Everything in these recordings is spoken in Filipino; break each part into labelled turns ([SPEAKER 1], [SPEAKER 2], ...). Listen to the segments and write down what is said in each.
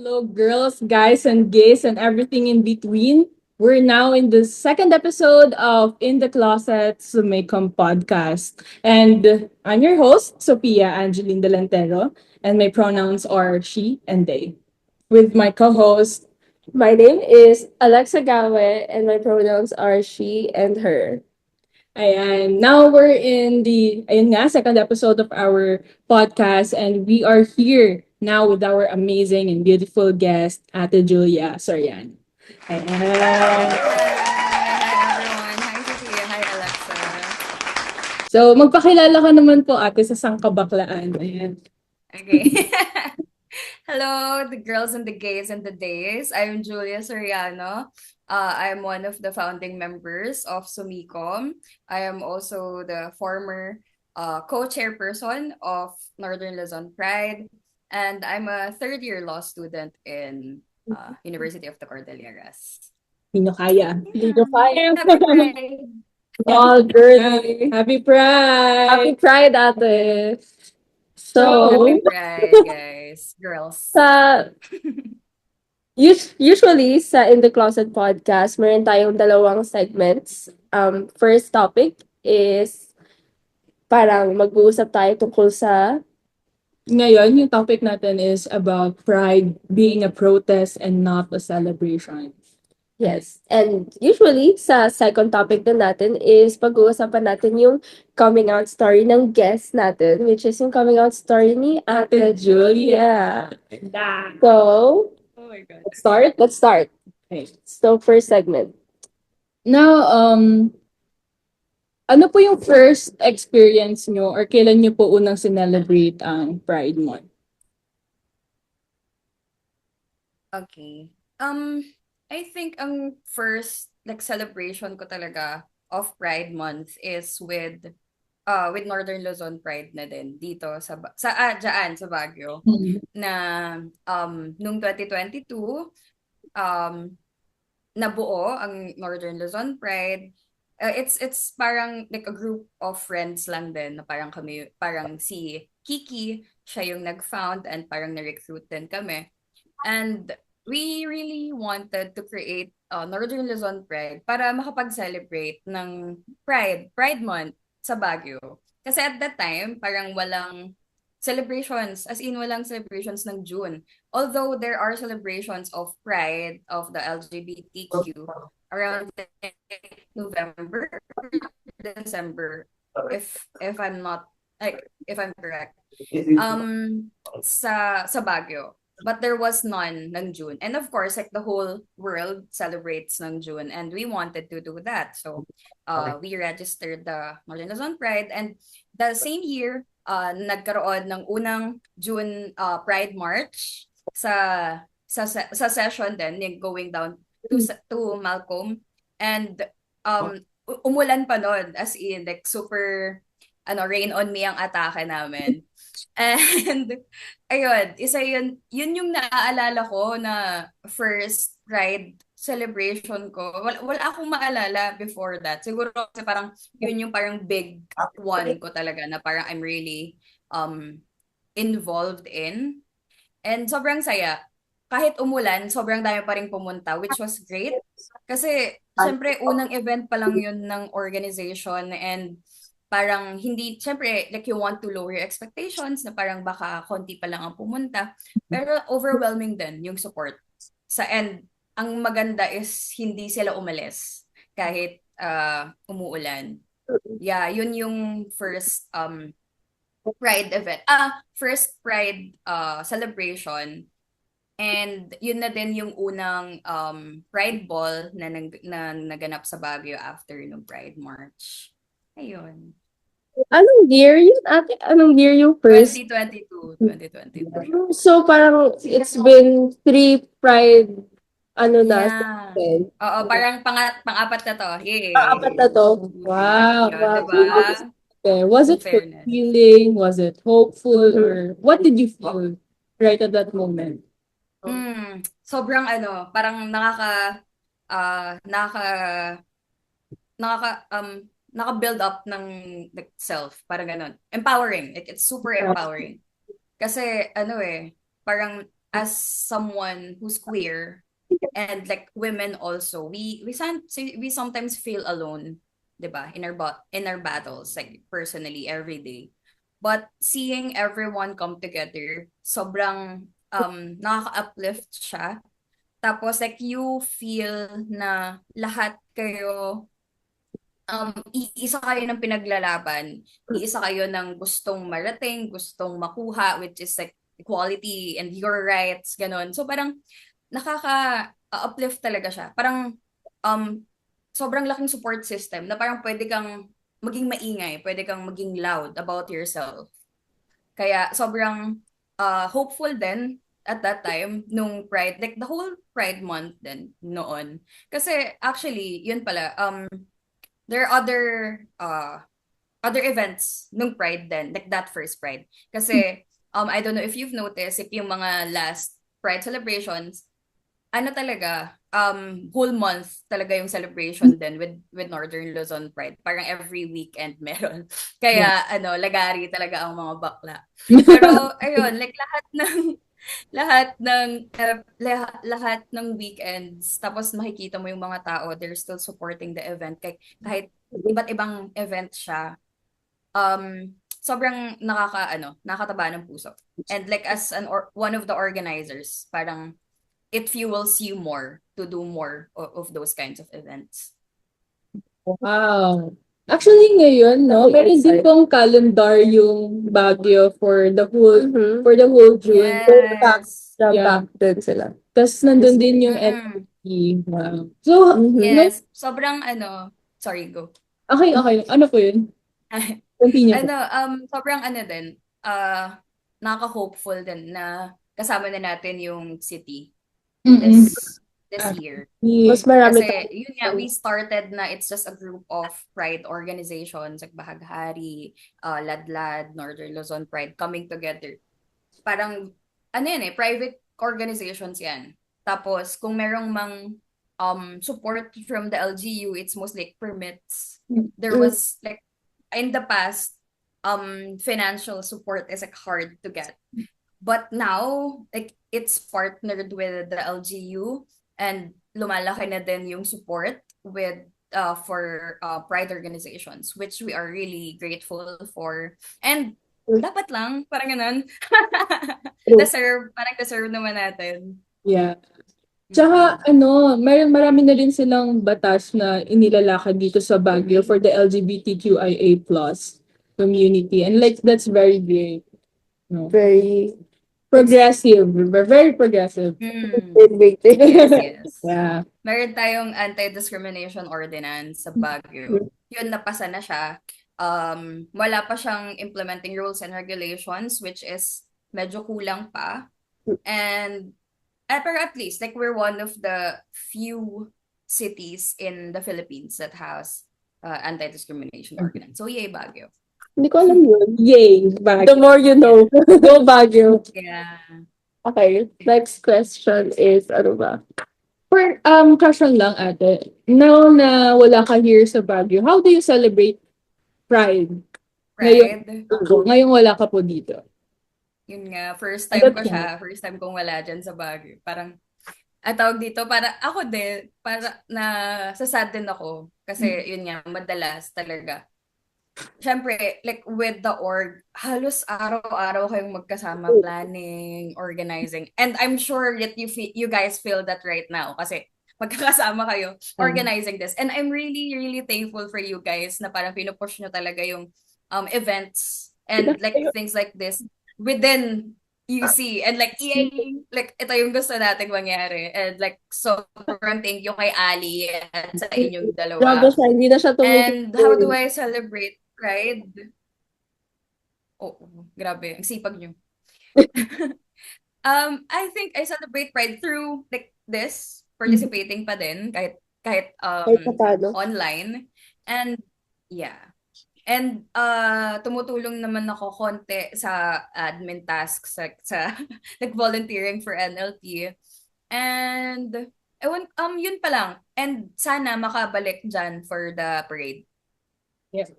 [SPEAKER 1] Hello, girls, guys, and gays, and everything in between. We're now in the second episode of In the Closet Sumecom podcast. And I'm your host, Sophia Angeline Delantero, and my pronouns are she and they. With my co host,
[SPEAKER 2] My name is Alexa Gawe and my pronouns are she and her.
[SPEAKER 1] ayan, now we're in the ayun nga, second episode of our podcast, and we are here now with our amazing and beautiful guest, Ate Julia Sorian. Ayan.
[SPEAKER 3] Hi everyone. Hi Sophia. Hi Alexa.
[SPEAKER 1] So, magpakilala ka naman po ate sa sangkabaklaan. Ayan.
[SPEAKER 3] Okay. Hello, the girls and the gays and the days. I'm Julia Soriano. I'm one of the founding members of Sumicom. I am also the former co-chairperson of Northern Luzon Pride, and I'm a third-year law student in University of the Cordilleras.
[SPEAKER 1] Hindi nyo kaya.
[SPEAKER 2] Hindi nyo kaya.
[SPEAKER 3] Happy Pride!
[SPEAKER 2] All girly.
[SPEAKER 1] Happy Pride!
[SPEAKER 2] Happy Pride, ate.
[SPEAKER 3] Happy
[SPEAKER 2] So,
[SPEAKER 3] Pride, guys. Girls.
[SPEAKER 2] sa usually sa In the Closet podcast, meron tayong dalawang segments. First topic is parang mag-uusap tayo tungkol sa
[SPEAKER 1] Ngayon, yung topic natin is about pride being a protest and not a celebration.
[SPEAKER 2] yes. And usually, sa second topic din natin is pag-uusapan natin yung coming out story ng guest natin, which is yung coming out story ni Ate Julia. So,
[SPEAKER 1] Oh my God.
[SPEAKER 2] let's start.
[SPEAKER 1] Okay.
[SPEAKER 2] So, first segment.
[SPEAKER 1] Now, ano po yung first experience nyo or kailan nyo po unang sinelebrate ang Pride Month?
[SPEAKER 3] Okay. I think ang first like celebration ko talaga of Pride Month is with Northern Luzon Pride na din dito dyan sa Baguio na nung 2022 um nabuo ang Northern Luzon Pride. It's parang like a group of friends lang din na parang si Kiki siya yung nag-found and parang na-recruit din kami. And we really wanted to create Northern Luzon Pride para makapag-celebrate ng Pride Month sa Baguio. Kasi at that time, parang walang celebrations, as in walang celebrations ng June. Although there are celebrations of Pride of the LGBTQ around November, December, if I'm not like if I'm correct. Sa Baguio. But there was none ng June. And of course, like the whole world celebrates ng June and we wanted to do that. So we registered the Northern Luzon Pride and the same year, nagkaroon ng unang June Pride March sa session din, yung going down to Malcolm. And umulan pa noon, as in like super rain on me ang atake namin. And ayun, yun yung naaalala ko na first Pride celebration ko. Wala akong maalala before that. Siguro kasi parang yun yung parang big one ko talaga na parang I'm really involved in. And sobrang saya. Kahit umulan, sobrang dami pa rin pumunta, which was great. Kasi, syempre, unang event pa lang yun ng organization and parang hindi, syempre, like you want to lower your expectations na parang baka konti pa lang ang pumunta. Pero overwhelming din yung support. Sa end, ang maganda is hindi sila umalis kahit umuulan. Yeah, yun yung first Pride celebration. And yun na din yung unang Pride Ball na naganap sa Baguio after nung Pride March. Ayun.
[SPEAKER 2] Anong year yun, ate? Anong year yung first?
[SPEAKER 3] 2022, 2023.
[SPEAKER 2] So, parang it's been three Pride, ano na,
[SPEAKER 3] Yeah. Oo, parang pang-apat na to.
[SPEAKER 2] apat na
[SPEAKER 3] Yay.
[SPEAKER 2] to. Wow.
[SPEAKER 3] Yeah,
[SPEAKER 2] Wow.
[SPEAKER 3] diba?
[SPEAKER 1] Okay. Was
[SPEAKER 3] In
[SPEAKER 1] it
[SPEAKER 3] fairness.
[SPEAKER 1] fulfilling? Was it hopeful? Or what did you feel right at that moment?
[SPEAKER 3] Sobrang parang ah, nakaka, naka-build up ng like, self, parang ganun. Empowering. It's super empowering. Kasi parang as someone who's queer and like women also, we sometimes feel alone, 'di ba? In our battles, like personally every day. But seeing everyone come together, sobrang nakaka-uplift siya. Tapos like you feel na lahat kayo iisa kayo ng pinaglalaban, iisa kayo ng gustong marating, gustong makuha, which is like equality and your rights, ganun. So parang nakaka-uplift talaga siya. Parang um, sobrang laking support system na parang pwede kang maging maingay, pwede kang maging loud about yourself. Kaya sobrang hopeful din at that time nung Pride, like the whole Pride month din noon. Kasi actually, yun pala, there are other events nung Pride then, like that first Pride. Kasi I don't know if you've noticed if yung mga last Pride celebrations, ano talaga, whole month talaga yung celebration din with Northern Luzon Pride. Parang every weekend meron. Kaya lagari talaga ang mga bakla. Pero ayun, like lahat ng weekends, tapos makikita mo yung mga tao, they're still supporting the event kahit iba't ibang event siya. Sobrang nakakataba ng puso. And like as one of the organizers, parang it fuels you more to do more of those kinds of events.
[SPEAKER 1] Wow. Actually, ngayon, no, meron din pong calendar yung Baguio for the whole June.
[SPEAKER 3] Yes.
[SPEAKER 1] Yeah.
[SPEAKER 2] Back din sila.
[SPEAKER 1] Tapos nandun din yung
[SPEAKER 3] Mm-mm.
[SPEAKER 1] NFT. Wow. So,
[SPEAKER 3] Yes. Sobrang sorry, go.
[SPEAKER 1] okay. Ano po yun? Continue po.
[SPEAKER 3] Sobrang din, nakaka-hopeful din na kasama na natin yung city
[SPEAKER 1] Mm-mm.
[SPEAKER 3] this year.
[SPEAKER 2] Mas marami
[SPEAKER 3] Kasi yun nga, we started na it's just a group of pride organizations like Bahaghari, Ladlad, Northern Luzon Pride coming together. Parang private organizations yan. Tapos kung merong support from the LGU, it's mostly like permits. There was like in the past, financial support is like hard to get. But now, like it's partnered with the LGU and lumalaki na din yung support with for pride organizations, which we are really grateful for. And dapat lang, parang ganun. Parang deserve naman natin.
[SPEAKER 1] Yeah. Tsaka, marami na rin silang batas na inilalakad dito sa Baguio for the LGBTQIA+ community. And like, that's very great. No?
[SPEAKER 2] Very
[SPEAKER 1] Progressive. Very progressive.
[SPEAKER 2] innovative.
[SPEAKER 3] Yes.
[SPEAKER 1] Yeah.
[SPEAKER 3] Meron tayong anti-discrimination ordinance sa Baguio. Yun, napasa na siya. Wala pa siyang implementing rules and regulations, which is medyo kulang pa. And pero at least, like we're one of the few cities in the Philippines that has anti-discrimination ordinance. So yay, Baguio.
[SPEAKER 2] Hindi ko alam yun.
[SPEAKER 1] Yay, Baguio.
[SPEAKER 2] The more you know. Go Baguio.
[SPEAKER 3] Yeah.
[SPEAKER 2] Okay, next question is, ano ba?
[SPEAKER 1] For question lang ate. Now na wala ka here sa Baguio, how do you celebrate Pride?
[SPEAKER 3] Pride.
[SPEAKER 1] Ngayon wala ka po dito.
[SPEAKER 3] Yun nga, first time ko siya. First time kong wala dyan sa Baguio. Parang, tawag dito, para ako din, para na sasad din ako. Kasi yun nga, madalas talaga. Siyempre, like with the org, halos araw-araw kayong magkasama, planning, organizing. And I'm sure that you guys feel that right now kasi magkakasama kayo organizing this. And I'm really, really thankful for you guys na parang pinupush nyo talaga yung events and like things like this within UC. And like, like ito yung gusto nating mangyari. And like, sobrang thank you kay Ali at sa inyong dalawa.
[SPEAKER 2] Grabe siya, hindi na siya
[SPEAKER 3] And how do I celebrate Pride? Grabe, ang sipag nyo. I think I celebrate Pride through like this, participating pa din kahit online. And yeah. And tumutulong naman ako konti sa admin tasks sa like volunteering for NLP. And yun pa lang. And sana makabalik dyan for the parade.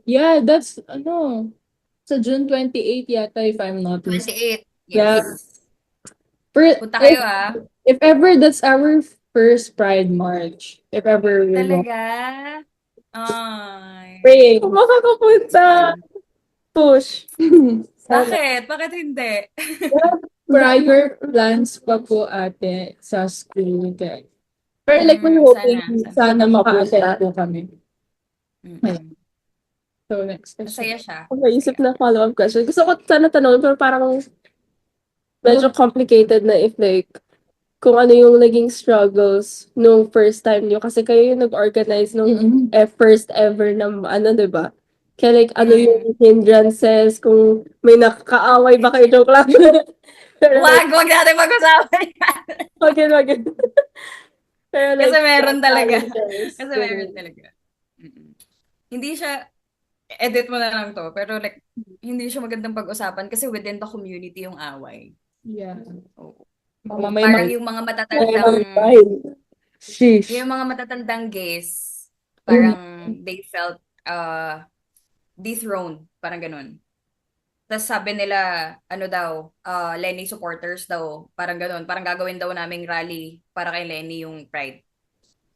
[SPEAKER 1] Yeah, that's sa June 28 yata if I'm not mistaken.
[SPEAKER 3] 28. Yes.
[SPEAKER 1] Yeah.
[SPEAKER 3] Punta kayo
[SPEAKER 1] If ever that's our first Pride March, if ever we're going,
[SPEAKER 3] Talaga? Ay.
[SPEAKER 1] praying.
[SPEAKER 2] Kung makakapunta,
[SPEAKER 3] Fun.
[SPEAKER 2] push. Sana.
[SPEAKER 3] Bakit? Bakit hindi?
[SPEAKER 1] Prior plans pa po ate sa school. Pero like we're hoping
[SPEAKER 3] Sana.
[SPEAKER 1] sana maka-attend po kami.
[SPEAKER 3] Mm-mm.
[SPEAKER 1] So next
[SPEAKER 3] Masaya
[SPEAKER 1] question.
[SPEAKER 3] siya.
[SPEAKER 2] Kung maisip
[SPEAKER 3] Masaya.
[SPEAKER 2] na follow-up question. Gusto ko sana tanongin, pero parang medyo complicated na if like, kung ano yung naging struggles nung first time nyo. Kasi kayo yung nag-organize nung
[SPEAKER 1] Mm-mm.
[SPEAKER 2] first ever na ano, diba? Kaya like, ano
[SPEAKER 3] Mm.
[SPEAKER 2] yung hindrances, kung may nakakaaway ba kayo, joke lang. Pero like,
[SPEAKER 3] Wag natin mag-usapan yan.
[SPEAKER 2] wag yun. Pero
[SPEAKER 3] Kasi
[SPEAKER 2] like,
[SPEAKER 3] meron talaga.
[SPEAKER 2] challenges.
[SPEAKER 3] Kasi meron talaga. Mm-mm. Hindi siya, edit mo na lang to, pero like, hindi siya magandang pag-usapan kasi within the community yung away.
[SPEAKER 1] Yeah.
[SPEAKER 3] Oo.
[SPEAKER 1] Mamay
[SPEAKER 3] Parang
[SPEAKER 1] mag
[SPEAKER 3] yung mga
[SPEAKER 2] Okay,
[SPEAKER 3] matatandang,
[SPEAKER 2] fine. Sheesh.
[SPEAKER 3] yung mga matatandang gays,
[SPEAKER 1] Mm.
[SPEAKER 3] parang they felt dethroned, parang ganun. Tapos sabi nila, ano daw, Lenny supporters daw, parang ganun. Parang gagawin daw naming rally para kay Lenny yung Pride.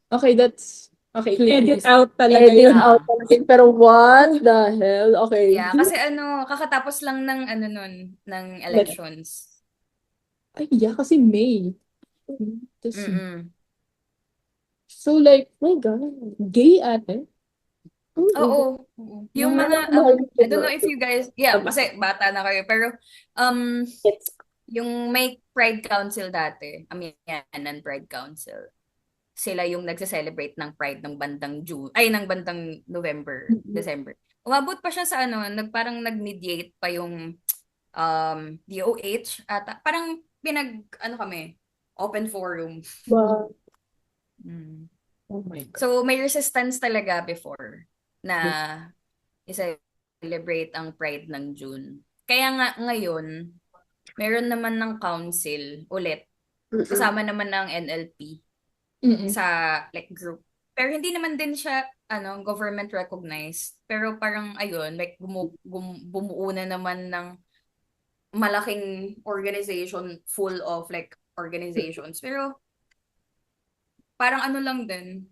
[SPEAKER 1] Okay, that's okay. Edit out talaga
[SPEAKER 2] Edit
[SPEAKER 1] yun.
[SPEAKER 2] out talaga. Pero what the hell? Okay.
[SPEAKER 3] Yeah, kasi ano, kakatapos lang ng ano nun, ng elections.
[SPEAKER 1] Ay, yeah, kasi May.
[SPEAKER 3] Mm-mm.
[SPEAKER 1] So like,
[SPEAKER 2] My God.
[SPEAKER 1] gay ate?
[SPEAKER 3] Oo. Oo. Yung mga, I don't know if you guys, yeah, kasi bata na kayo, pero, um, yung may Pride Council dati, Amianan Pride Council, sila yung nagse-celebrate ng Pride ng bandang June, ay, ng bandang November, December. Umabot pa siya sa ano, parang nag-mediate pa yung DOH, at parang ano kami, open forum.
[SPEAKER 2] Wow.
[SPEAKER 3] Mm.
[SPEAKER 1] Oh my God.
[SPEAKER 3] So, may resistance talaga before na i-celebrate ang Pride ng June. Kaya nga ngayon, meron naman ng council ulit. Kasama naman ng NLP
[SPEAKER 1] Mm-mm.
[SPEAKER 3] sa like group. Pero hindi naman din siya government recognized. Pero parang ayun, like bumuo na naman ng malaking organization full of like organizations. Pero parang ano lang din,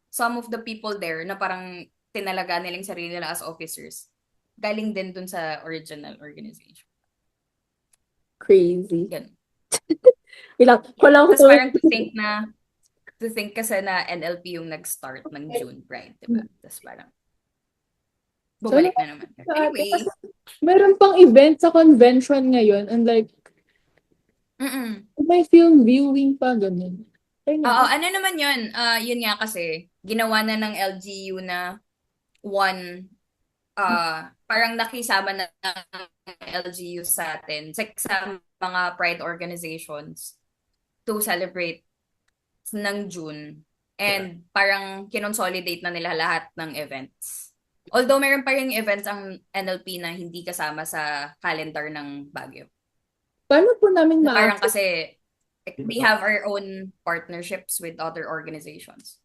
[SPEAKER 3] some of the people there na parang tinalaga nilang sarili nila as officers, galing din dun sa original organization.
[SPEAKER 2] Crazy.
[SPEAKER 3] Ganun.
[SPEAKER 2] Ilang, walang
[SPEAKER 3] Tapos parang to think kasi na NLP yung nag-start ng June Pride, diba? Tapos parang, bumalik na naman. Anyway.
[SPEAKER 1] Meron pang event sa convention ngayon and like,
[SPEAKER 3] Mm-mm.
[SPEAKER 1] may film viewing pa, ganun.
[SPEAKER 3] Oo, ano naman yun? Yun nga kasi, ginawa na ng LGU na one, parang nakisama na ng LGU sa atin, sa mga pride organizations to celebrate ng June. And parang kinonsolidate na nila lahat ng events. Although meron pa rin events ang NLP na hindi kasama sa calendar ng Baguio.
[SPEAKER 1] Paano po namin
[SPEAKER 3] Na parang kasi we have our own partnerships with other organizations.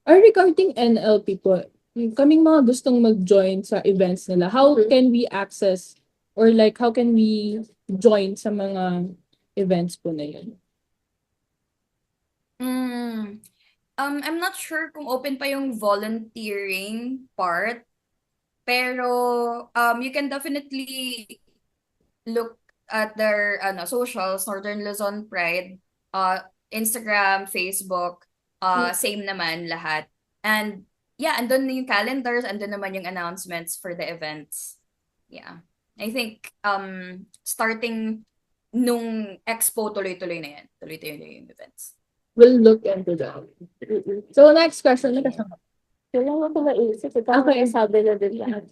[SPEAKER 1] regarding NLP po, yung kaming mga gustong mag-join sa events nila, how can we access or like how can we join sa mga events po na yun?
[SPEAKER 3] I'm not sure kung open pa yung volunteering part, pero you can definitely look at their socials, Northern Luzon Pride, Instagram, Facebook, same naman lahat. And yeah, andun yung calendars, andun naman yung announcements for the events. Yeah. I think starting nung expo, tuloy-tuloy na yan. Tuloy-tuloy na yung events.
[SPEAKER 1] We'll look into that. So next question.
[SPEAKER 2] Kailangan ko naisip. Okay, sabi na din lahat.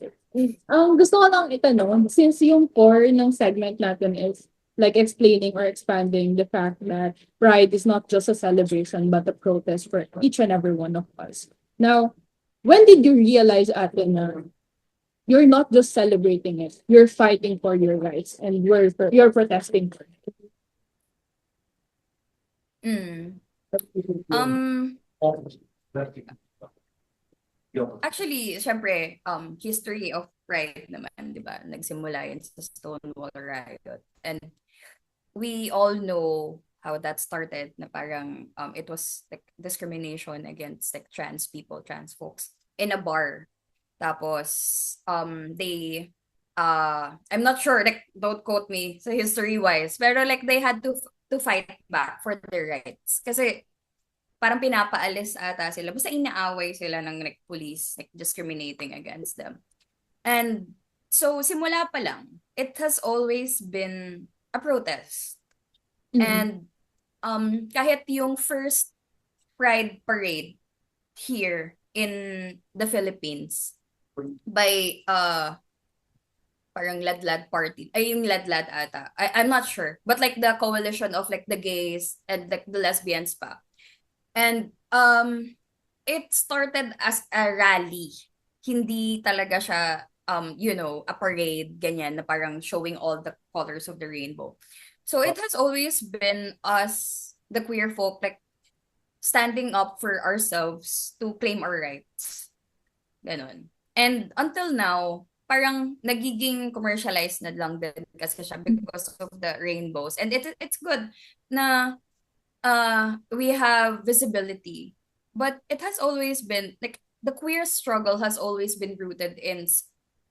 [SPEAKER 1] Gusto ko lang itanong, since yung core ng segment natin is like explaining or expanding the fact that Pride is not just a celebration but a protest for each and every one of us. Now, when did you realize, Ate, na you're not just celebrating it, you're fighting for your rights and you're protesting for it?
[SPEAKER 3] Actually, syempre, history of Pride naman, di ba? Nagsimula yun sa Stonewall Riot. And we all know how that started, na parang it was like discrimination against like trans people, trans folks in a bar. Tapos they I'm not sure, like don't quote me sa history wise, pero like they had to fight back for their rights kasi parang pinapaalis ata sila, basta inaaway sila ng like police like discriminating against them. And so simula pa lang, it has always been a protest. And kahit yung first Pride Parade here in the Philippines by parang Ladlad party. Ay, yung Ladlad ata. I'm not sure. But like the coalition of like the gays and like the lesbians pa. And it started as a rally. Hindi talaga siya a parade ganyan na parang showing all the colors of the rainbow. So it has always been us, the queer folk, like standing up for ourselves to claim our rights. Ganon. And until now, parang nagiging commercialized na lang din kasi siya because of the rainbows. And it's good na we have visibility. But it has always been, like, the queer struggle has always been rooted in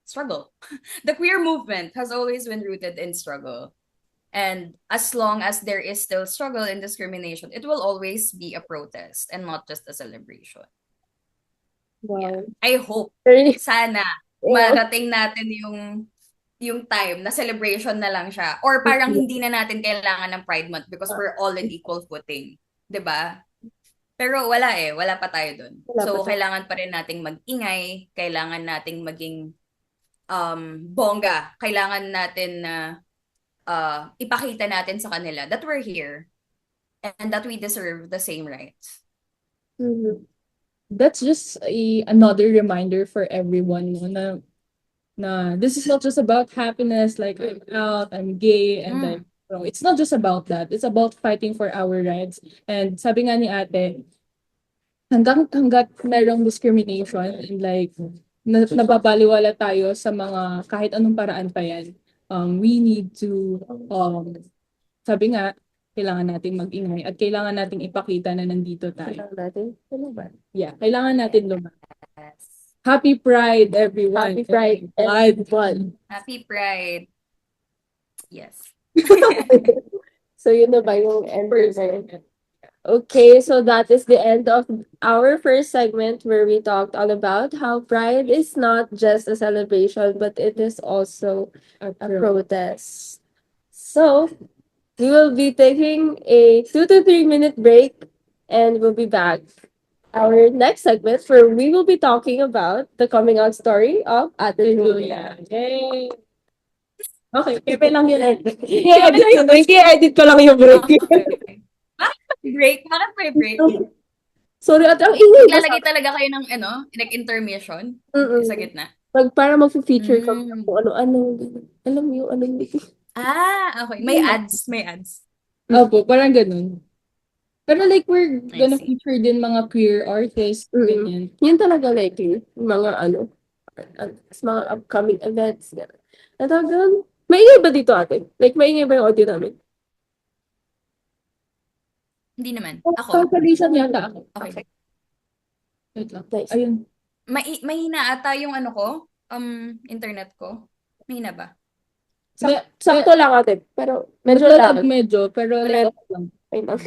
[SPEAKER 3] struggle. The queer movement has always been rooted in struggle. And as long as there is still struggle and discrimination, it will always be a protest and not just a celebration. Yeah.
[SPEAKER 2] Wow.
[SPEAKER 3] I hope,
[SPEAKER 2] Very,
[SPEAKER 3] sana,
[SPEAKER 2] yeah.
[SPEAKER 3] marating natin yung time na celebration na lang siya. Or parang hindi na natin kailangan ng Pride Month because we're all in equal footing. 'Di ba? Pero wala eh. Wala pa tayo dun.
[SPEAKER 2] Wala
[SPEAKER 3] So,
[SPEAKER 2] pa tayo.
[SPEAKER 3] kailangan pa rin nating mag-ingay. Kailangan nating maging bongga. Kailangan natin na ipakita natin sa kanila that we're here and that we deserve the same rights.
[SPEAKER 2] Mhm.
[SPEAKER 1] That's just another reminder for everyone no, na this is not just about happiness, like I'm out, I'm gay, and like no, it's not just about that. It's about fighting for our rights. And sabi nga ni ate, hanggat merong discrimination and like nababaliwala tayo sa mga kahit anong paraan pa yan, we need to, sabi nga, kailangan nating mag-ingay at kailangan nating ipakita na nandito tayo.
[SPEAKER 2] Kailangan natin. Ano ba?
[SPEAKER 1] Yeah, kailangan natin lumaban.
[SPEAKER 3] Yes.
[SPEAKER 1] Happy Pride, everyone.
[SPEAKER 2] Happy Pride, everyone.
[SPEAKER 3] Happy Pride. Yes.
[SPEAKER 2] So, yun na ba yung end? Okay, so that is the end of our first segment where we talked all about how Pride is not just a celebration, but it is also a protest. So, we will be taking a 2 to 3 minute break and we'll be back. Our next segment where we will be talking about the coming out story of Ate Julia.
[SPEAKER 1] Yay! Okay, kepe lang yun.
[SPEAKER 2] I-edit ko lang yung break.
[SPEAKER 3] Okay. Break? Bakit may break?
[SPEAKER 2] Sorry, at ang ingay.
[SPEAKER 3] Lalagay talaga kayo ng like intermission sa gitna.
[SPEAKER 2] Para mag-feature ka kung ano-ano. Alam mo yung anong
[SPEAKER 3] Okay. May ads. May ads.
[SPEAKER 1] Opo, parang ganun. Pero like, we're
[SPEAKER 3] I
[SPEAKER 1] gonna
[SPEAKER 3] see.
[SPEAKER 1] feature din mga queer artists, ganyan.
[SPEAKER 2] Yun talaga likely. Mga mga upcoming events. At hanggang, maingay ba dito ate? Like, maingay ba yung audio namin?
[SPEAKER 3] Hindi naman. Ako.
[SPEAKER 1] Cancellation yata ako.
[SPEAKER 3] Okay.
[SPEAKER 1] Wait lang.
[SPEAKER 2] Nice.
[SPEAKER 1] Ayun.
[SPEAKER 3] Mahina ata yung ko. Internet ko. Mahina ba?
[SPEAKER 2] Sakto lang ate. Pero, medyo
[SPEAKER 1] Naglalag
[SPEAKER 2] lang.
[SPEAKER 1] medyo, pero like, okay lang.
[SPEAKER 2] Ayun lang.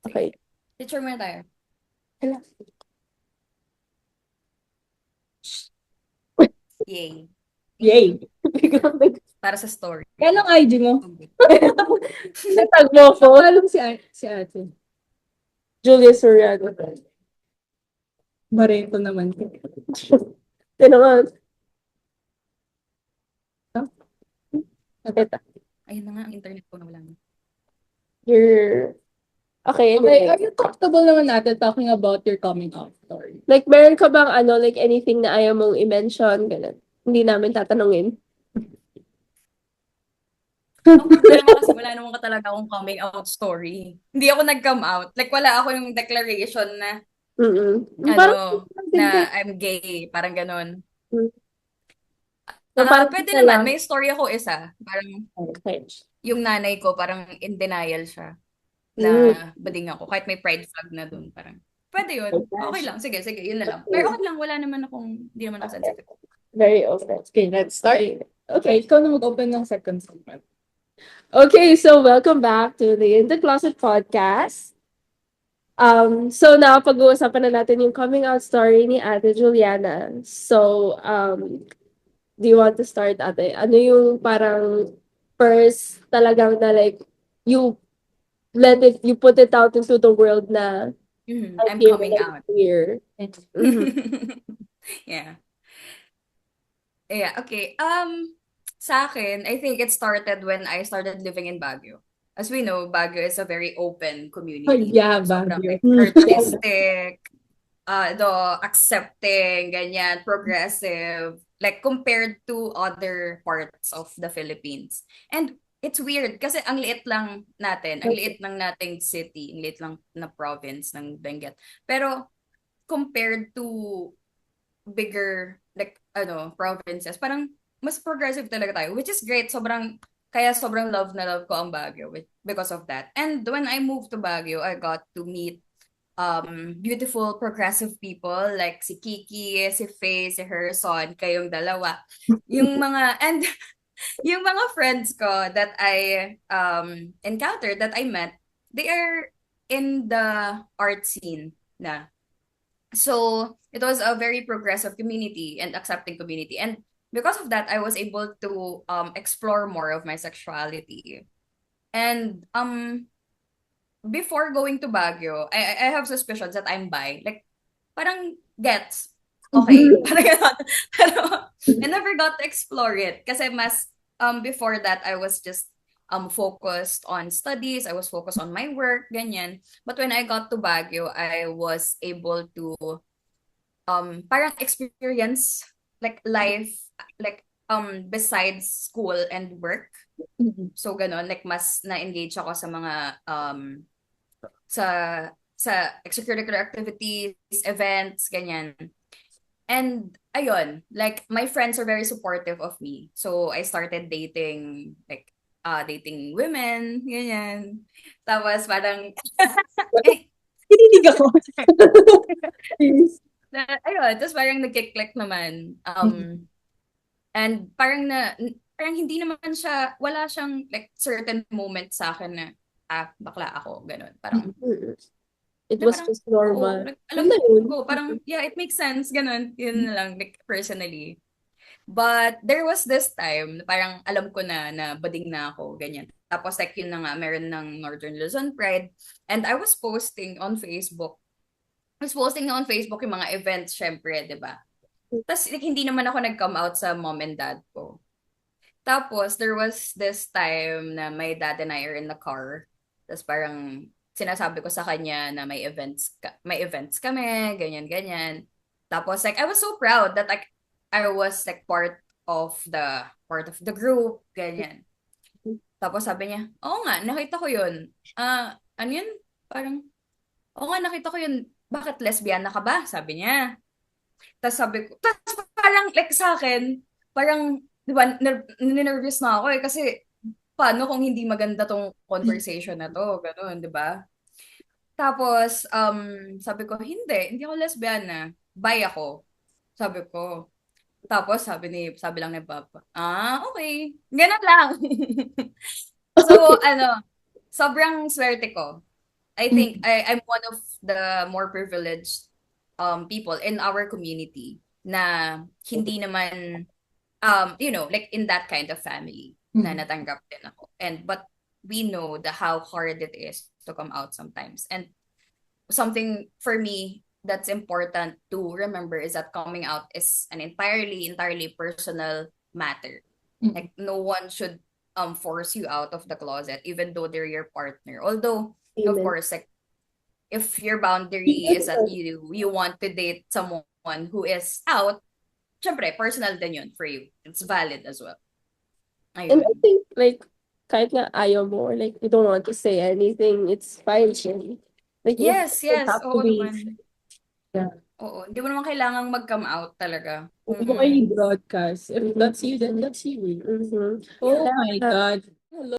[SPEAKER 2] Okay.
[SPEAKER 3] Picture muna tayo.
[SPEAKER 2] Hala.
[SPEAKER 3] Yay.
[SPEAKER 1] Yay!
[SPEAKER 3] Para sa story.
[SPEAKER 1] Kaya lang ID mo.
[SPEAKER 2] Natag mo ko.
[SPEAKER 1] Alam si ate.
[SPEAKER 2] Julia Soriano.
[SPEAKER 1] Barreto naman.
[SPEAKER 2] Ito naman. Ito.
[SPEAKER 3] Ayun na nga, ang internet ko na wala.
[SPEAKER 2] You're... Okay,
[SPEAKER 1] Okay,
[SPEAKER 2] anyway.
[SPEAKER 1] are you comfortable naman natin talking about your coming out story?
[SPEAKER 2] Like, meron ka bang like anything na ayaw mong i-mention? Ganun. Hindi namin tatanungin.
[SPEAKER 3] Ang problema kasi wala naman ka talaga akong coming out story. Hindi ako nag-come out. Like, wala ako yung declaration na,
[SPEAKER 2] Parang,
[SPEAKER 3] na I'm gay. Parang ganon.
[SPEAKER 2] So, parang
[SPEAKER 3] Pwede
[SPEAKER 2] isa
[SPEAKER 3] naman.
[SPEAKER 2] lang.
[SPEAKER 3] May story ako isa. Parang
[SPEAKER 2] Okay.
[SPEAKER 3] yung nanay ko, parang in denial siya na
[SPEAKER 2] Mm.
[SPEAKER 3] bading ako. Kahit may pride flag na dun. Parang, pwede
[SPEAKER 2] Oh
[SPEAKER 3] yun. Okay
[SPEAKER 2] gosh.
[SPEAKER 3] lang. Sige, sige, yun na lang. Pero
[SPEAKER 2] Okay.
[SPEAKER 3] okay lang. Wala naman akong, hindi naman ako
[SPEAKER 2] Okay.
[SPEAKER 3] sensitive.
[SPEAKER 2] Very open. Okay, let's start.
[SPEAKER 1] Okay, ikaw na mag-open ng second segment.
[SPEAKER 2] Okay, so welcome back to the In the Closet podcast. So now pag-uusapan na natin yung coming out story ni Ate Juliana. So, do you want to start, Ate? Ano yung parang first talagang na like you you put it out into the world na I'm
[SPEAKER 3] I'm
[SPEAKER 2] here,
[SPEAKER 3] coming
[SPEAKER 2] like
[SPEAKER 3] out.
[SPEAKER 2] here. Mhm.
[SPEAKER 3] Yeah. Yeah, okay. Sa akin, I think it started when I started living in Baguio. As we know, Baguio is a very open
[SPEAKER 1] Oh,
[SPEAKER 3] community.
[SPEAKER 1] yeah,
[SPEAKER 3] Sobrang
[SPEAKER 1] Baguio.
[SPEAKER 3] like artistic, accepting, ganyan, progressive, like compared to other parts of the Philippines. And it's weird kasi ang liit lang natin, ang liit lang nating city, ang liit lang na province ng Benguet. Pero compared to bigger like provinces, parang mas progressive talaga tayo, which is great. Kaya sobrang love na love ko ang Baguio because of that. And when I moved to Baguio, I got to meet beautiful progressive people like si Kiki, si Faye, si Herson, kayong dalawa. Yung mga and yung mga friends ko that I encountered, that I met, they are in the art scene na. So it was a very progressive community and accepting community. And because of that, I was able to explore more of my sexuality. And before going to Baguio, I have suspicions that I'm bi. Like, parang gets. Okay. Parang ganon. Pero, I never got to explore it. Kasi before that, I was just focused on studies. I was focused on my work, ganyan. But when I got to Baguio, I was able to parang experience like life, like besides school and work. So ganon, like mas na-engage ako sa mga sa extracurricular activities, events, ganyan. And ayun, like my friends are very supportive of me. So I started dating like dating women, ganyan. Tapos parang eh,
[SPEAKER 1] Kinilig ako. Please.
[SPEAKER 3] ayun, tapos parang nagkiklik naman. And parang hindi naman siya, wala siyang like certain moment sa akin na bakla ako, ganun. Parang
[SPEAKER 2] It
[SPEAKER 3] na
[SPEAKER 2] was
[SPEAKER 3] parang,
[SPEAKER 2] just
[SPEAKER 3] oo,
[SPEAKER 2] normal.
[SPEAKER 3] like,
[SPEAKER 2] Yun
[SPEAKER 3] alam
[SPEAKER 2] na yun.
[SPEAKER 3] ko, parang, yeah, it makes sense, ganun. Yun na lang, like, personally. But there was this time, na parang alam ko na bading na ako, ganyan. Tapos, like, yun na nga, meron ng Northern Luzon Pride. And I was posting on Facebook. Yung mga events, syempre, di ba? Tapos, like, hindi naman ako nag-come out sa mom and dad ko. Tapos, there was this time na my dad and I are in the car. Tapos parang sinasabi ko sa kanya na may events kami, ganyan, ganyan. Tapos, like, I was so proud that like, I was like part of the group, ganyan. Tapos sabi niya, oo nga, nakita ko yun. Ano yun? Parang, oo nga, nakita ko yun. Bakit lesbiana ka ba? Sabi niya. Tapos parang like sa akin, parang, di ba, nervous na ako eh. Kasi, paano kung hindi maganda tong conversation na to? Ganun, di ba? Tapos, sabi ko, hindi ako lesbiana. Bi ako. Sabi ko. Tapos, sabi lang ni Papa, okay. Ganun lang. So, sobrang swerte ko. I think I'm one of the more privileged people in our community na hindi naman like in that kind of family na natanggap din ako. But we know how hard it is to come out sometimes. And something for me that's important to remember is that coming out is an entirely personal matter. Like no one should force you out of the closet, even though they're your partner. Although, of
[SPEAKER 2] Amen.
[SPEAKER 3] course, like if your boundary is that you want to date someone who is out, syempre, personal din yun for you. It's valid as well.
[SPEAKER 2] And I
[SPEAKER 3] Ayun.
[SPEAKER 2] think, like, kahit nga ayaw mo, or like, you don't want to say anything, it's fine, Shelly. Like, it
[SPEAKER 3] Yes,
[SPEAKER 2] doesn't
[SPEAKER 3] yes.
[SPEAKER 2] have to
[SPEAKER 3] Oo
[SPEAKER 2] be,
[SPEAKER 3] naman.
[SPEAKER 2] yeah.
[SPEAKER 3] Oo, hindi mo naman kailangang mag-come out talaga.
[SPEAKER 1] Huwag mo kayo
[SPEAKER 3] Mm.
[SPEAKER 1] broadcast. If that's you, then that's you. Oh
[SPEAKER 2] Yeah.
[SPEAKER 1] my God. Hello.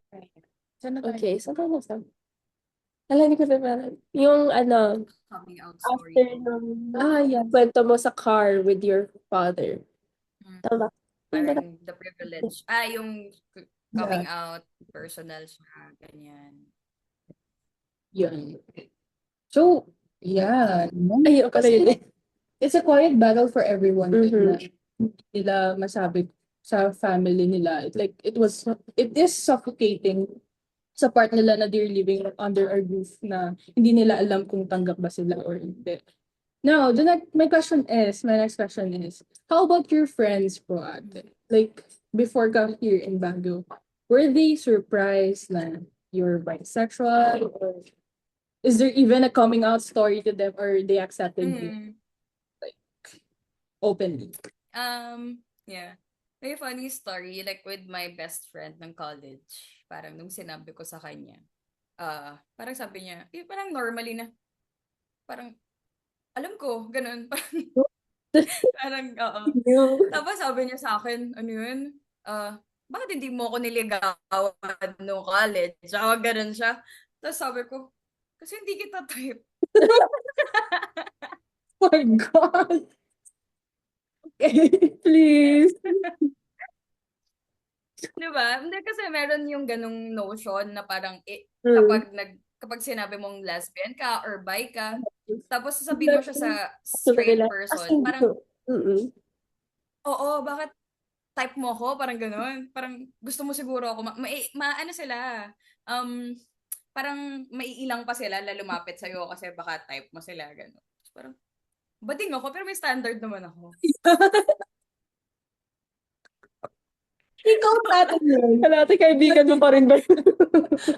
[SPEAKER 1] Saan na tayo?
[SPEAKER 2] Okay, so ano sa? Alam, hindi ko na parang, yung ano,
[SPEAKER 3] Coming out
[SPEAKER 2] after
[SPEAKER 3] story ko.
[SPEAKER 2] nung, yeah, kwento mo sa car with your father.
[SPEAKER 3] Mm.
[SPEAKER 2] Tama. Yung
[SPEAKER 3] Parang
[SPEAKER 2] parang,
[SPEAKER 3] the privilege. Yung
[SPEAKER 2] yeah.
[SPEAKER 3] coming out, personal siya, ganyan.
[SPEAKER 1] Yun. So, yeah.
[SPEAKER 2] Ayun pala yun eh.
[SPEAKER 1] It's a quiet battle for everyone din
[SPEAKER 2] Mhm.
[SPEAKER 1] na hindi nila masabi sa family nila. It is suffocating sa part nila na they're living under our roof na hindi nila alam kung tanggap ba sila or hindi. Now, my next question is, how about your friends, po, ate? Like, before ka here in Baguio, were they surprised na you're bisexual? Or is there even a coming out story to them or they accepted you
[SPEAKER 3] Mm.
[SPEAKER 1] like openly?
[SPEAKER 3] Yeah. May funny story, like with my best friend ng college. Parang nung sinabi ko sa kanya, parang sabi niya, parang normally na, parang, alam ko, ganun. Parang, oo.
[SPEAKER 2] Yung,
[SPEAKER 3] Tapos sabi niya sa akin, ano yun? Bakit hindi mo ako niligawan no college? Tsaka ganun siya. Tapos sabi ko, kasi hindi kita type.
[SPEAKER 1] Oh my God. Okay, please.
[SPEAKER 3] Di ba? Hindi kasi meron yung ganung notion na parang
[SPEAKER 2] mm,
[SPEAKER 3] kapag sinabi mong lesbian ka or bi ka, tapos sasabihin mo siya sa
[SPEAKER 2] sabi
[SPEAKER 3] straight
[SPEAKER 2] nila, as
[SPEAKER 3] person,
[SPEAKER 2] in,
[SPEAKER 3] parang,
[SPEAKER 2] mm,
[SPEAKER 3] oo, bakit type mo ko? Parang ganun. Parang gusto mo siguro ako. Ano sila, um, parang maiilang pa sila na lumapit sa'yo kasi baka type mo sila, ganun. Parang, bading ako, pero may standard naman ako.
[SPEAKER 1] Ikaw natin yun.
[SPEAKER 2] Kalate kaibigan mo pa rin ba?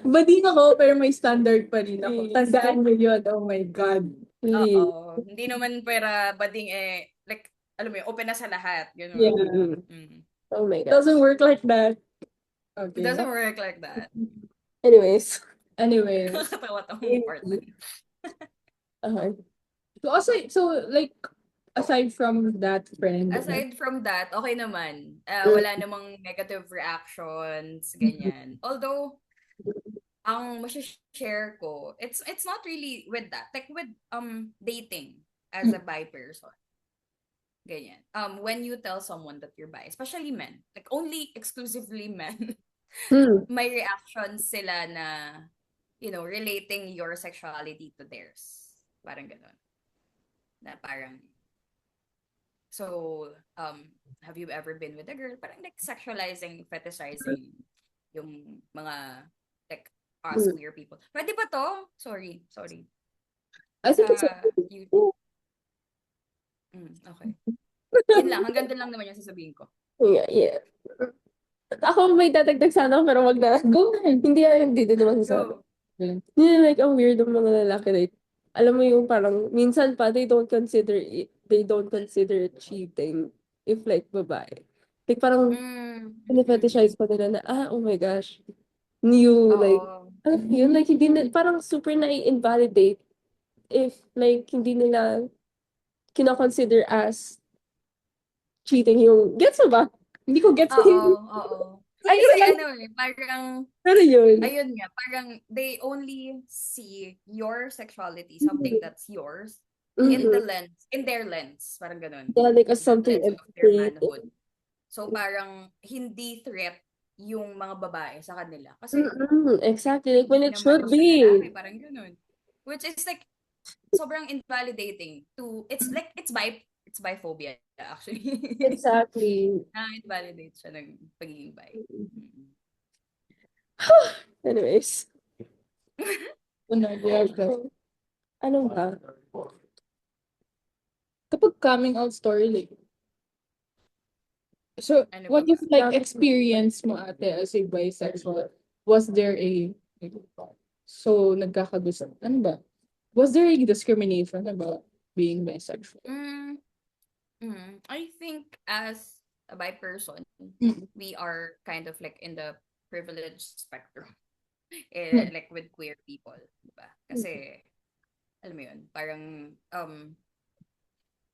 [SPEAKER 1] Bading ako, pero may standard pa rin ako.
[SPEAKER 2] Please.
[SPEAKER 1] Tandaan mo yun. Oh my God.
[SPEAKER 3] Oo.
[SPEAKER 2] Please.
[SPEAKER 3] Hindi naman pera bading like, alam mo yun, open na sa lahat.
[SPEAKER 1] Yeah.
[SPEAKER 3] Ganun. Mm.
[SPEAKER 2] Oh my
[SPEAKER 1] It
[SPEAKER 2] God.
[SPEAKER 1] doesn't work like that.
[SPEAKER 3] It
[SPEAKER 1] Okay.
[SPEAKER 3] doesn't work like that.
[SPEAKER 2] Anyways.
[SPEAKER 1] Anyways.
[SPEAKER 3] Nakakatawa tong part na.
[SPEAKER 2] Okay.
[SPEAKER 1] Aside from that friend,
[SPEAKER 3] Aside from that, okay naman.
[SPEAKER 2] Mm,
[SPEAKER 3] Wala namang negative reactions, ganyan. Although, ang share ko, it's not really with that. Like with dating as a bi person. Ganyan. When you tell someone that you're bi, especially men, like only exclusively men,
[SPEAKER 2] mm,
[SPEAKER 3] may reactions sila na, relating your sexuality to theirs. Parang ganun. Na parang, so, have you ever been with a girl? Parang like sexualizing, fetishizing yung mga, like, us
[SPEAKER 2] mm.
[SPEAKER 3] queer people. Pwede ba to? Sorry.
[SPEAKER 2] I
[SPEAKER 3] Sa
[SPEAKER 2] think it's
[SPEAKER 3] YouTube. Okay. Yun lang. Hanggang doon lang naman yung sasabihin ko.
[SPEAKER 2] yeah. Ako may dadagdag sana ako, pero wag na.
[SPEAKER 1] go ahead.
[SPEAKER 2] Hindi din naman sasabi.
[SPEAKER 3] Go.
[SPEAKER 2] Hindi, like, ang weird ng mga lalaki, like, alam mo yung parang, minsan pa, they don't consider it cheating if, like, babae. Like, parang, fetishize pa nila na, oh my gosh, new, like,
[SPEAKER 3] Oo.
[SPEAKER 2] yun, like, hindi na, parang super na-invalidate if, like, hindi nila kina-consider as cheating yung, gets mo ba? Hindi ko gets
[SPEAKER 3] Oo.
[SPEAKER 2] yung,
[SPEAKER 3] Oo.
[SPEAKER 2] ayun
[SPEAKER 3] Kasi
[SPEAKER 2] lang,
[SPEAKER 3] parang,
[SPEAKER 2] pero yun.
[SPEAKER 3] ayun nga, parang they only see your sexuality, something that's yours, in
[SPEAKER 2] Mm-mm.
[SPEAKER 3] their lens. Parang ganun.
[SPEAKER 2] Yeah, like, as something
[SPEAKER 3] Lens of their
[SPEAKER 2] creative.
[SPEAKER 3] manhood. So parang hindi threat yung mga babae sa kanila. Kasi
[SPEAKER 2] Exactly, like, when
[SPEAKER 3] hindi
[SPEAKER 2] it
[SPEAKER 3] naman
[SPEAKER 2] should
[SPEAKER 3] siya lalaki,
[SPEAKER 2] be.
[SPEAKER 3] parang ganun. Which is like, sobrang invalidating it's biphobia actually.
[SPEAKER 2] Exactly.
[SPEAKER 3] Na-invalidate siya ng pagiging bi. Mm.
[SPEAKER 2] Anyways, ano ba?
[SPEAKER 1] Kapag coming out story, like, so,
[SPEAKER 3] Ano pa
[SPEAKER 1] what
[SPEAKER 3] ba?
[SPEAKER 1] if, like, experience mo, ate, as a bisexual? Was there nagkakagusto, ano ba? Was there a discrimination about being bisexual?
[SPEAKER 3] Mm, I think as a bi person,
[SPEAKER 1] Mm.
[SPEAKER 3] we are kind of like in the privileged spectrum.
[SPEAKER 1] Mm.
[SPEAKER 3] Like with queer people, diba? Kasi, alam mo yun, parang,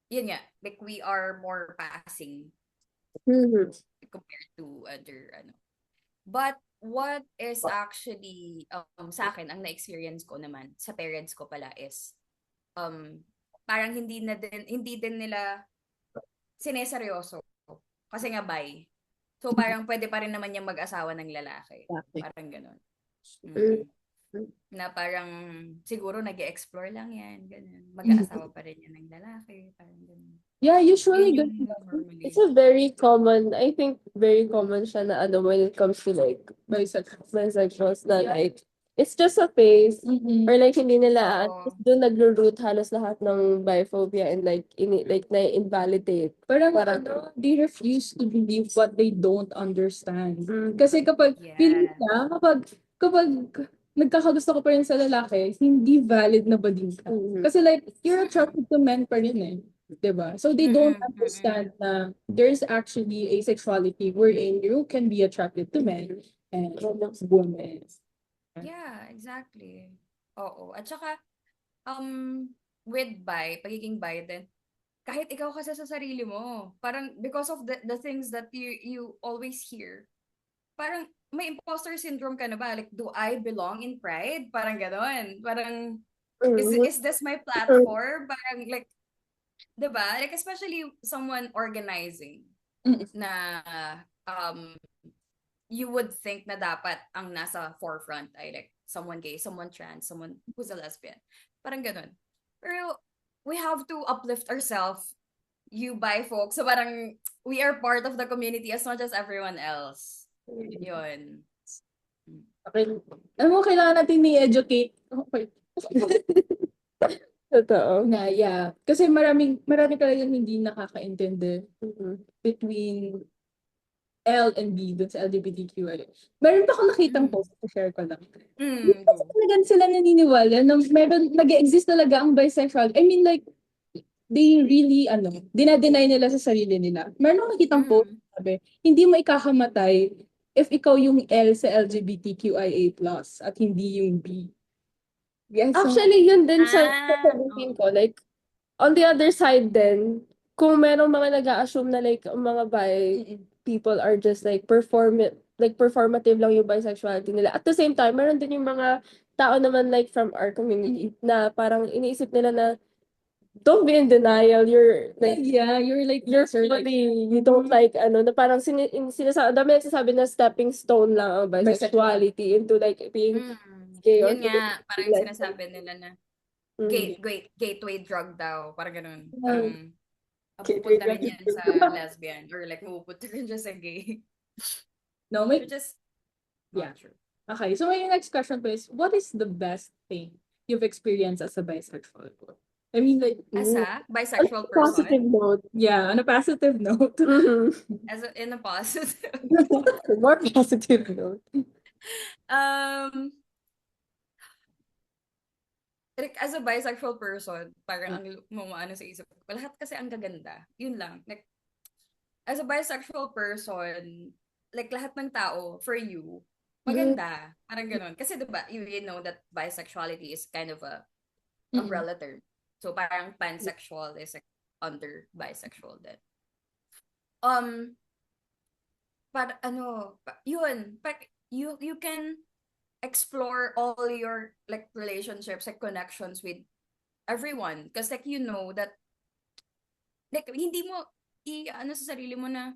[SPEAKER 3] yun nga, like we are more passing
[SPEAKER 2] Mhm.
[SPEAKER 3] compared to other ano. But what is actually sa akin ang na-experience ko naman sa parents ko pala is um parang hindi din nila sineseryoso kasi nga bi. So parang pwede pa rin naman yung mag-asawa ng lalaki.
[SPEAKER 1] Exactly.
[SPEAKER 3] Parang gano'n.
[SPEAKER 2] Mm.
[SPEAKER 3] Na parang siguro nag-explore lang yan, ganun. Mag-aasawa pa rin yan ng lalaki, parang ganun.
[SPEAKER 2] Yeah, usually
[SPEAKER 3] Yun yung
[SPEAKER 2] it's
[SPEAKER 3] normally.
[SPEAKER 2] a very common, I think very common siya na ano when it comes to like bisexuals na like it's just a phase or like hindi nila
[SPEAKER 3] Oo.
[SPEAKER 2] doon nagro-root halos lahat ng biphobia and like like na-invalidate.
[SPEAKER 1] Parang they refuse to believe what they don't understand. Kasi kapag, feeling
[SPEAKER 3] Yeah.
[SPEAKER 1] na, kapag nagkakagusto ko pa rin sa lalaki, hindi valid na bading ka. Kasi like, you're attracted to men pa rin eh. Diba? So they don't understand na there's actually a sexuality wherein you can be attracted to men and women.
[SPEAKER 3] Yeah, exactly. Oo. At saka, with pagiging bi din, kahit ikaw kasi sa sarili mo, parang because of the things that you always hear, parang may imposter syndrome ka na ba? Like, do I belong in Pride? Parang ganon. Parang, is this my platform? Parang like, 'di ba? Like, especially someone organizing na um you would think na dapat ang nasa forefront ay like someone gay, someone trans, someone who's a lesbian. Parang ganun. Pero we have to uplift ourselves, you bi folks. So parang we are part of the community as much as everyone else. Yun.
[SPEAKER 1] Okay. Alam mo, kailangan natin ni-educate. Okay.
[SPEAKER 2] Totoo.
[SPEAKER 1] Na, yeah. Kasi marami talagang hindi nakakaintindi between L and B dun sa LGBTQI. Meron pa akong nakitang
[SPEAKER 3] Mm.
[SPEAKER 1] post, share ko lang. Kasi
[SPEAKER 3] Go.
[SPEAKER 1] talagang sila naniniwala na meron, nag-exist talaga ang bisexual. I mean, like, they really, dinadeny nila sa sarili nila. Meron akong nakitang post, sabi, hindi mo ikakamatay if ikaw yung L sa LGBTQIA+, at hindi yung B. Yes, so,
[SPEAKER 2] Actually, yun din sa
[SPEAKER 3] Oo.
[SPEAKER 2] sasabihin ko. Like, on the other side din, kung merong mga nag-a-assume na like, ang mga bi people are just like performative lang yung bisexuality nila. At the same time, meron din yung mga tao naman like from our community na parang iniisip nila na don't be in denial. You're like,
[SPEAKER 1] yeah, you're like,
[SPEAKER 2] you're fully, you don't like, na parang dami nagsasabi na stepping stone lang ang bisexuality into like being gay or
[SPEAKER 3] Yun nga, parang
[SPEAKER 2] lesbian.
[SPEAKER 3] sinasabi nila na
[SPEAKER 2] Mm.
[SPEAKER 3] gateway drug daw, parang ganun.
[SPEAKER 2] Yeah.
[SPEAKER 3] Parang
[SPEAKER 2] Gateway
[SPEAKER 3] mapupunta
[SPEAKER 2] drug.
[SPEAKER 3] rin yan sa lesbian or like mapupunta rin siya sa gay.
[SPEAKER 1] no,
[SPEAKER 3] Which is
[SPEAKER 1] yeah.
[SPEAKER 3] not true.
[SPEAKER 1] Okay, so my next question is, what is the best thing you've experienced as a bisexual? I mean, like,
[SPEAKER 3] As a
[SPEAKER 2] On
[SPEAKER 3] bisexual
[SPEAKER 2] a positive
[SPEAKER 3] person,
[SPEAKER 2] note.
[SPEAKER 1] yeah, on a positive note.
[SPEAKER 3] in a positive,
[SPEAKER 2] More positive note.
[SPEAKER 3] um, like as a bisexual person, parang ang mamaano sa isip ko, lahat kasi ang gaganda. Yun lang. Like, as a bisexual person, like lahat ng tao, for you, maganda. Parang ganun. Kasi diba, you know that bisexuality is kind of a umbrella term. So parang pansexual is like under bisexual din. Para yun, you can explore all your like relationships, like connections with everyone. Because like you know that like hindi mo ano sa sarili mo na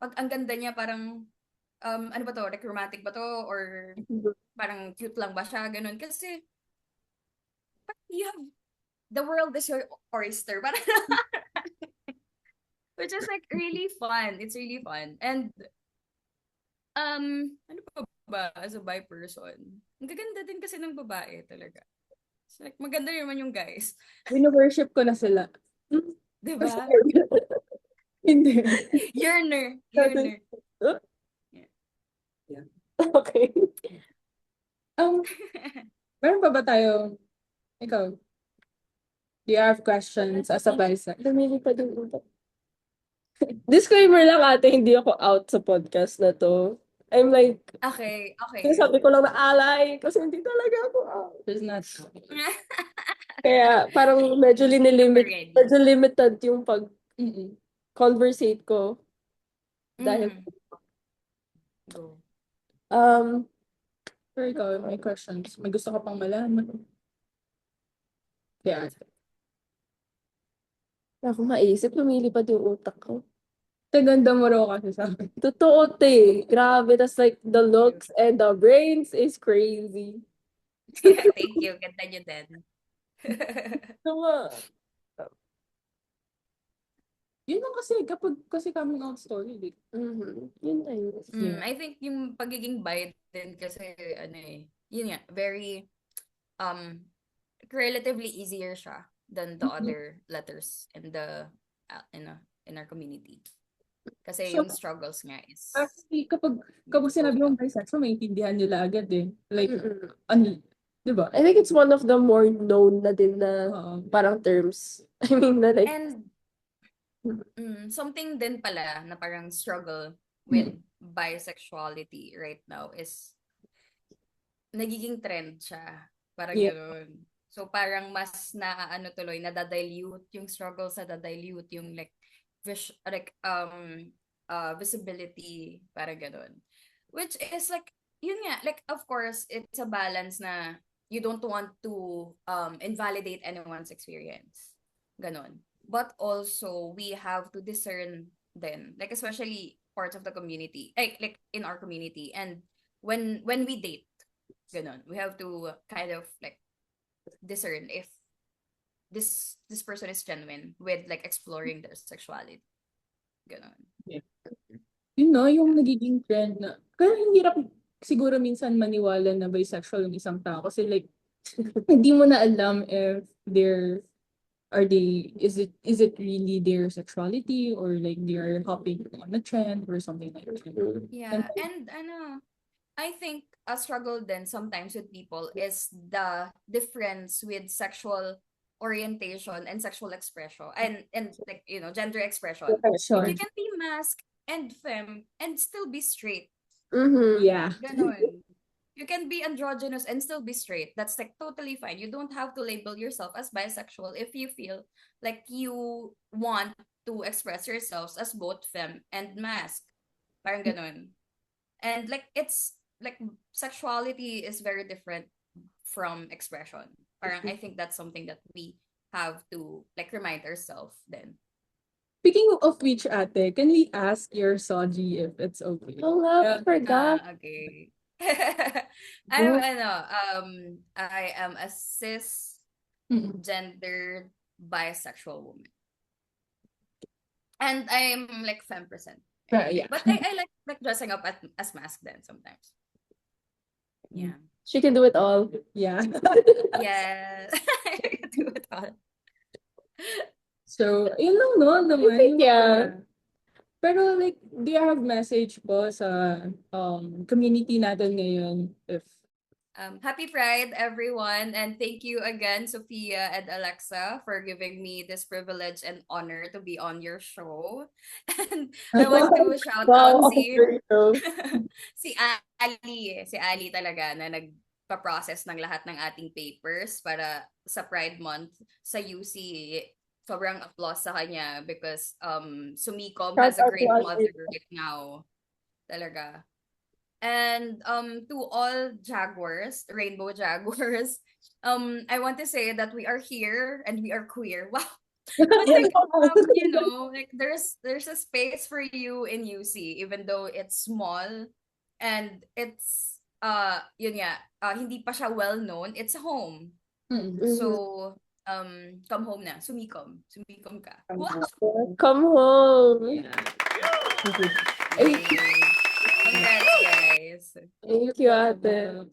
[SPEAKER 3] pag ang ganda niya parang ano ba to, like romantic ba to or parang cute lang ba siya, ganun. Kasi you have the world is your oyster. Parang which is like really fun. It's really fun. And ano pa ba as a bi person? Ang gaganda din kasi ng babae talaga. So, like maganda rin naman yung guys.
[SPEAKER 1] Wino-worship ko na sila.
[SPEAKER 3] 'Di ba?
[SPEAKER 1] Hindi.
[SPEAKER 3] Yearner. Yearner.
[SPEAKER 1] Yeah.
[SPEAKER 2] Okay.
[SPEAKER 1] Meron pa ba tayo? Ikaw, do you have questions as a bisexual?
[SPEAKER 2] Dumili pa din utak. Disclaimer lang ate, hindi ako out sa podcast na to. I'm like,
[SPEAKER 3] Okay, okay.
[SPEAKER 2] sinasabi ko lang na alay kasi hindi talaga ako out.
[SPEAKER 1] There's not.
[SPEAKER 2] Kaya parang
[SPEAKER 3] Super ready.
[SPEAKER 2] medyo limited yung
[SPEAKER 1] Mm-mm.
[SPEAKER 2] pag-conversate ko. Dahil,
[SPEAKER 3] Mm. Go.
[SPEAKER 2] um,
[SPEAKER 1] Pero ikaw, may questions. May gusto ka pang malaman. Yeah.
[SPEAKER 2] ako maisip, lumilipad yung utak ko.
[SPEAKER 1] Ganda mo raw kasi sa akin.
[SPEAKER 2] Totoo, te. Grabe. Tas like, the looks and the brains is crazy.
[SPEAKER 3] Thank you. Ganda niyo din.
[SPEAKER 2] Tama.
[SPEAKER 1] Yun lang kasi kapag kasi coming out story. Like,
[SPEAKER 2] Yun na yun.
[SPEAKER 1] yeah.
[SPEAKER 3] I think yung pagiging Biden kasi yun nga, very relatively easier siya than the other letters in the in our community. Kasi
[SPEAKER 1] So,
[SPEAKER 3] yung struggles nga is
[SPEAKER 1] actually, kapag
[SPEAKER 3] medyo
[SPEAKER 1] sinabi
[SPEAKER 3] broken
[SPEAKER 1] mong
[SPEAKER 3] up.
[SPEAKER 1] bisexual, maintindihan nila agad eh. Like,
[SPEAKER 2] Mm-mm.
[SPEAKER 1] di ba?
[SPEAKER 2] I think it's one of the more known na din na parang terms. I mean, na like,
[SPEAKER 3] And something din pala na parang struggle with bisexuality right now is nagiging trend siya. Parang
[SPEAKER 2] Yeah.
[SPEAKER 3] gano'n. So parang mas naaano tuloy, nadadilute yung struggle sa dadilute yung like visibility, parang gano'n. Which is like, yun nga, like of course, it's a balance na you don't want to invalidate anyone's experience. Ganon. But also, we have to discern then, like especially parts of the community, like in our community, and when we date, ganon, we have to kind of like discern if this person is genuine with like exploring their sexuality. Ganon.
[SPEAKER 1] Yun no, yung nagiging trend na, kaya hindi hirap siguro minsan maniwala na bisexual yung isang tao kasi like, hindi mo na alam if is it really their sexuality or like they're hopping on a trend or something like that.
[SPEAKER 3] Yeah, and I think a struggle then sometimes with people is the difference with sexual orientation and sexual expression and like gender expression. Like you can be masc and femme and still be straight.
[SPEAKER 1] Yeah.
[SPEAKER 3] Ganon. You can be androgynous and still be straight. That's like totally fine. You don't have to label yourself as bisexual if you feel like you want to express yourselves as both femme and masc. Parang ganon. And like it's like sexuality is very different from expression. Parang I think that's something that we have to like remind ourselves then.
[SPEAKER 1] Speaking of which, ate, can we ask your Soji if it's okay?
[SPEAKER 2] Oh, I forgot.
[SPEAKER 3] Okay.
[SPEAKER 2] Go.
[SPEAKER 3] I am a cisgendered bisexual woman. And I'm like femme percent.
[SPEAKER 1] Yeah.
[SPEAKER 3] But I like dressing up as mask then sometimes. Yeah.
[SPEAKER 2] She can do it all.
[SPEAKER 1] Yeah.
[SPEAKER 3] Yes. I can do it all.
[SPEAKER 1] So, yun lang no, naman.
[SPEAKER 2] think, yeah.
[SPEAKER 1] Pero like, do you have message po sa community natin ngayon? If
[SPEAKER 3] Happy Pride, everyone, and thank you again, Sophia and Alexa, for giving me this privilege and honor to be on your show. And I want to shout out si Ali talaga na nagpa-process ng lahat ng ating papers para sa Pride Month sa UC. Sobrang applause sa kanya because Sumikom has a great mother right now. Talaga. And to all Jaguars, Rainbow Jaguars, I want to say that we are here and we are queer. Wow. But like like there's a space for you in UC even though it's small and it's hindi pa siya well known. It's a home. So come home na. Sumikom ka. Wow.
[SPEAKER 2] Come home.
[SPEAKER 3] Congrats, guys.
[SPEAKER 2] Thank you, ate.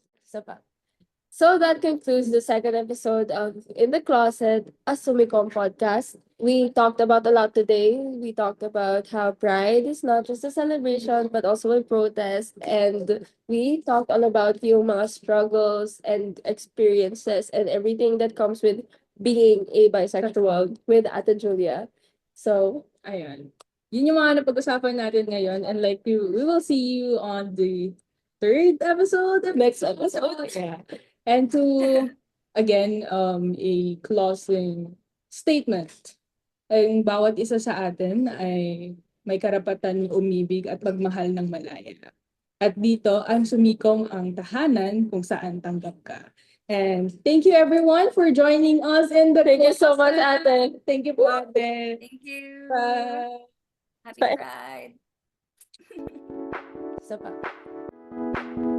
[SPEAKER 2] So that concludes the second episode of In the Closet, a Sumicom podcast. We talked about a lot today. We talked about how Pride is not just a celebration, but also a protest. And we talked all about yung mga struggles and experiences and everything that comes with being a bisexual with Ate Julia. So,
[SPEAKER 1] ayan. Yun yung mga napag-usapan natin ngayon. And like, we will see you on the third episode, next episode. Yeah. And to again, a closing statement. Ang bawat isa sa atin ay may karapatan umibig at magmahal ng malaya. At dito, ang sumikom ang tahanan kung saan tanggap ka. And thank you everyone for joining us in the
[SPEAKER 2] Thank you so much,
[SPEAKER 1] closet.
[SPEAKER 2] ate.
[SPEAKER 1] Thank you po, ate.
[SPEAKER 3] Thank you.
[SPEAKER 1] Bye.
[SPEAKER 3] Happy
[SPEAKER 2] Bye.
[SPEAKER 3] Pride.
[SPEAKER 2] Isa pa.